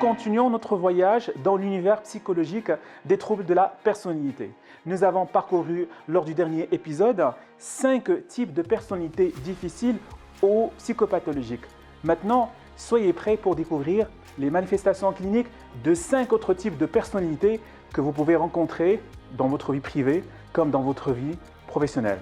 continuons notre voyage dans l'univers psychologique des troubles de la personnalité. Nous avons parcouru lors du dernier épisode 5 types de personnalités difficiles ou psychopathologiques. Maintenant, soyez prêts pour découvrir les manifestations cliniques de 5 autres types de personnalités que vous pouvez rencontrer dans votre vie privée comme dans votre vie professionnelle.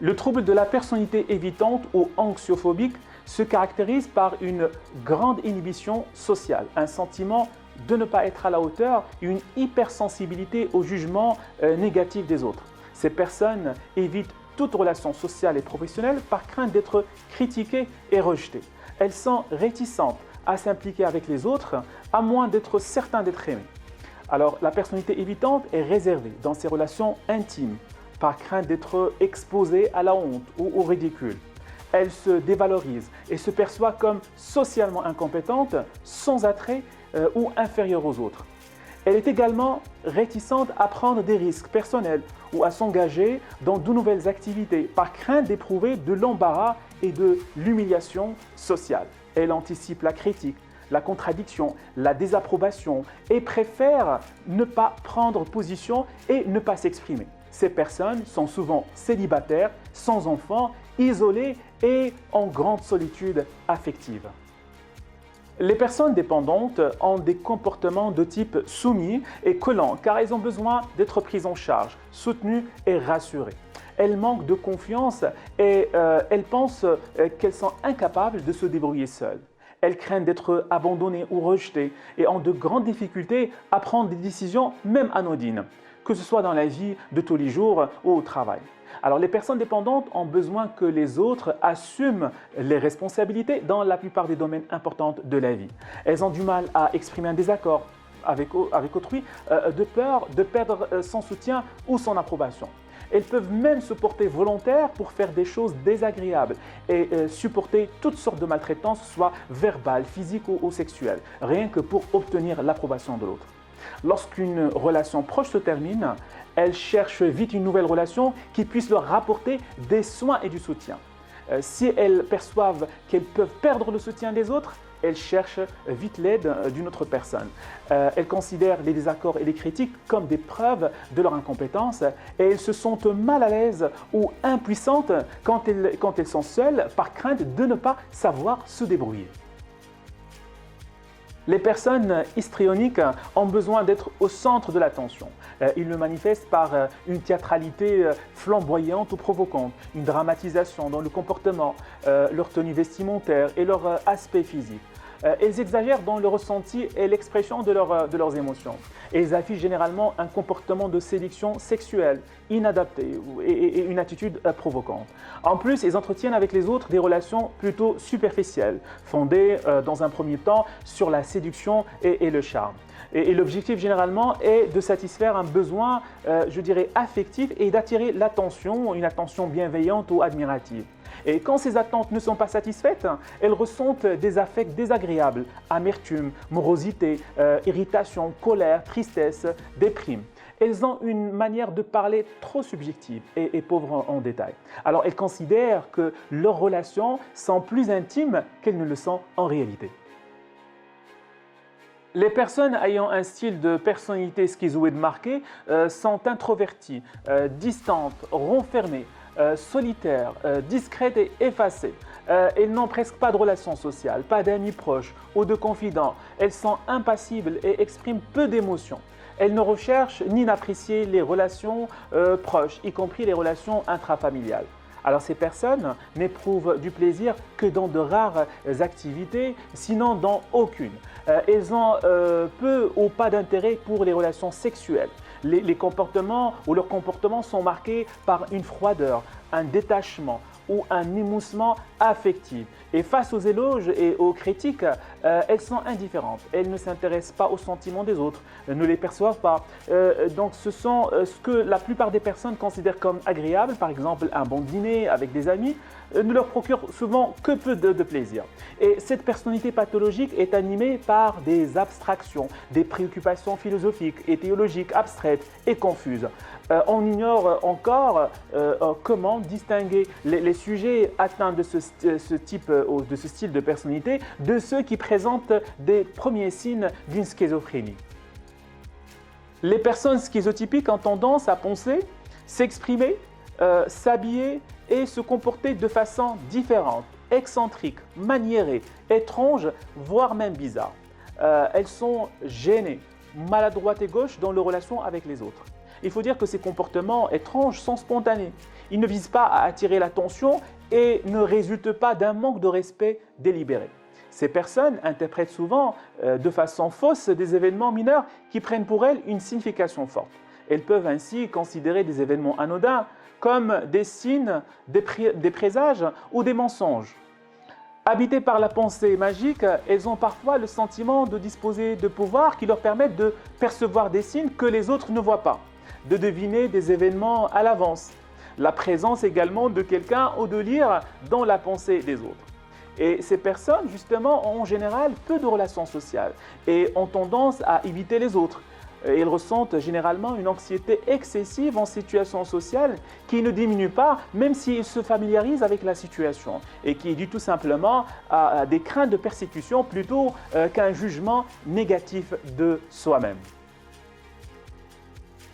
Le trouble de la personnalité évitante ou anxiophobique se caractérise par une grande inhibition sociale, un sentiment de ne pas être à la hauteur et une hypersensibilité au jugement négatif des autres. Ces personnes évitent toute relation sociale et professionnelle par crainte d'être critiquées et rejetées. Elles sont réticentes à s'impliquer avec les autres, à moins d'être certains d'être aimées. Alors, la personnalité évitante est réservée dans ses relations intimes, par crainte d'être exposée à la honte ou au ridicule. Elle se dévalorise et se perçoit comme socialement incompétente, sans attrait ou inférieure aux autres. Elle est également réticente à prendre des risques personnels ou à s'engager dans de nouvelles activités par crainte d'éprouver de l'embarras et de l'humiliation sociale. Elle anticipe la critique, la contradiction, la désapprobation et préfère ne pas prendre position et ne pas s'exprimer. Ces personnes sont souvent célibataires, sans enfants, isolées et en grande solitude affective. Les personnes dépendantes ont des comportements de type soumis et collants car elles ont besoin d'être prises en charge, soutenues et rassurées. Elles manquent de confiance et elles pensent qu'elles sont incapables de se débrouiller seules. Elles craignent d'être abandonnées ou rejetées et ont de grandes difficultés à prendre des décisions même anodines, que ce soit dans la vie de tous les jours ou au travail. Alors, les personnes dépendantes ont besoin que les autres assument les responsabilités dans la plupart des domaines importants de la vie. Elles ont du mal à exprimer un désaccord avec autrui, de peur de perdre son soutien ou son approbation. Elles peuvent même se porter volontaires pour faire des choses désagréables et supporter toutes sortes de maltraitances, soit verbales, physiques ou sexuelles, rien que pour obtenir l'approbation de l'autre. Lorsqu'une relation proche se termine, elles cherchent vite une nouvelle relation qui puisse leur rapporter des soins et du soutien. Si elles perçoivent qu'elles peuvent perdre le soutien des autres, elles cherchent vite l'aide d'une autre personne. Elles considèrent les désaccords et les critiques comme des preuves de leur incompétence et elles se sentent mal à l'aise ou impuissantes quand elles sont seules par crainte de ne pas savoir se débrouiller. Les personnes histrioniques ont besoin d'être au centre de l'attention. Ils le manifestent par une théâtralité flamboyante ou provocante, une dramatisation dans le comportement, leur tenue vestimentaire et leur aspect physique. Elles exagèrent dans le ressenti et l'expression de leurs émotions. Elles affichent généralement un comportement de séduction sexuelle inadapté et une attitude provocante. En plus, elles entretiennent avec les autres des relations plutôt superficielles, fondées dans un premier temps sur la séduction et le charme. Et l'objectif généralement est de satisfaire un besoin, affectif et d'attirer l'attention, une attention bienveillante ou admirative. Et quand ces attentes ne sont pas satisfaites, elles ressentent des affects désagréables, amertume, morosité, irritation, colère, tristesse, déprime. Elles ont une manière de parler trop subjective et pauvre en détail. Alors elles considèrent que leurs relations sont plus intimes qu'elles ne le sont en réalité. Les personnes ayant un style de personnalité schizoïde marqué sont introverties, distantes, renfermées, solitaires, discrètes et effacées. Elles n'ont presque pas de relations sociales, pas d'amis proches ou de confidents. Elles sont impassibles et expriment peu d'émotions. Elles ne recherchent ni n'apprécient les relations proches, y compris les relations intrafamiliales. Alors ces personnes n'éprouvent du plaisir que dans de rares activités, sinon dans aucune. Elles ont peu ou pas d'intérêt pour les relations sexuelles. Les comportements ou leurs comportements sont marqués par une froideur, un détachement ou un émoussement affectif. Et face aux éloges et aux critiques, elles sont indifférentes. Elles ne s'intéressent pas aux sentiments des autres, ne les perçoivent pas. Donc ce sont ce que la plupart des personnes considèrent comme agréable, par exemple un bon dîner avec des amis, ne leur procure souvent que peu de plaisir. Et cette personnalité pathologique est animée par des abstractions, des préoccupations philosophiques et théologiques abstraites et confuses. On ignore encore comment distinguer les sujets atteints de ce style de personnalité de ceux qui présentent des premiers signes d'une schizophrénie. Les personnes schizotypiques ont tendance à penser, s'exprimer, s'habiller et se comporter de façon différente, excentrique, maniérée, étrange, voire même bizarre. Elles sont gênées, maladroites et gauches dans leurs relations avec les autres. Il faut dire que ces comportements étranges sont spontanés. Ils ne visent pas à attirer l'attention et ne résultent pas d'un manque de respect délibéré. Ces personnes interprètent souvent de façon fausse des événements mineurs qui prennent pour elles une signification forte. Elles peuvent ainsi considérer des événements anodins comme des signes, des présages ou des mensonges. Habitées par la pensée magique, elles ont parfois le sentiment de disposer de pouvoirs qui leur permettent de percevoir des signes que les autres ne voient pas, de deviner des événements à l'avance, la présence également de quelqu'un ou de lire dans la pensée des autres. Et ces personnes, justement, ont en général peu de relations sociales et ont tendance à éviter les autres. Ils ressentent généralement une anxiété excessive en situation sociale qui ne diminue pas même s'ils se familiarisent avec la situation et qui est due tout simplement à des craintes de persécution plutôt qu'un jugement négatif de soi-même.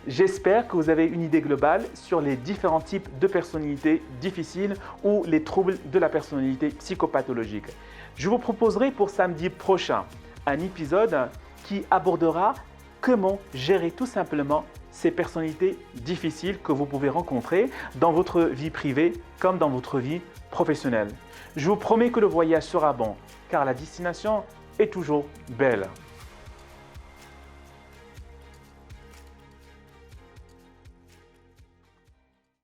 J'espère que vous avez une idée globale sur les différents types de personnalités difficiles ou les troubles de la personnalité psychopathologique. Je vous proposerai pour samedi prochain un épisode qui abordera comment gérer tout simplement ces personnalités difficiles que vous pouvez rencontrer dans votre vie privée comme dans votre vie professionnelle. Je vous promets que le voyage sera bon car la destination est toujours belle.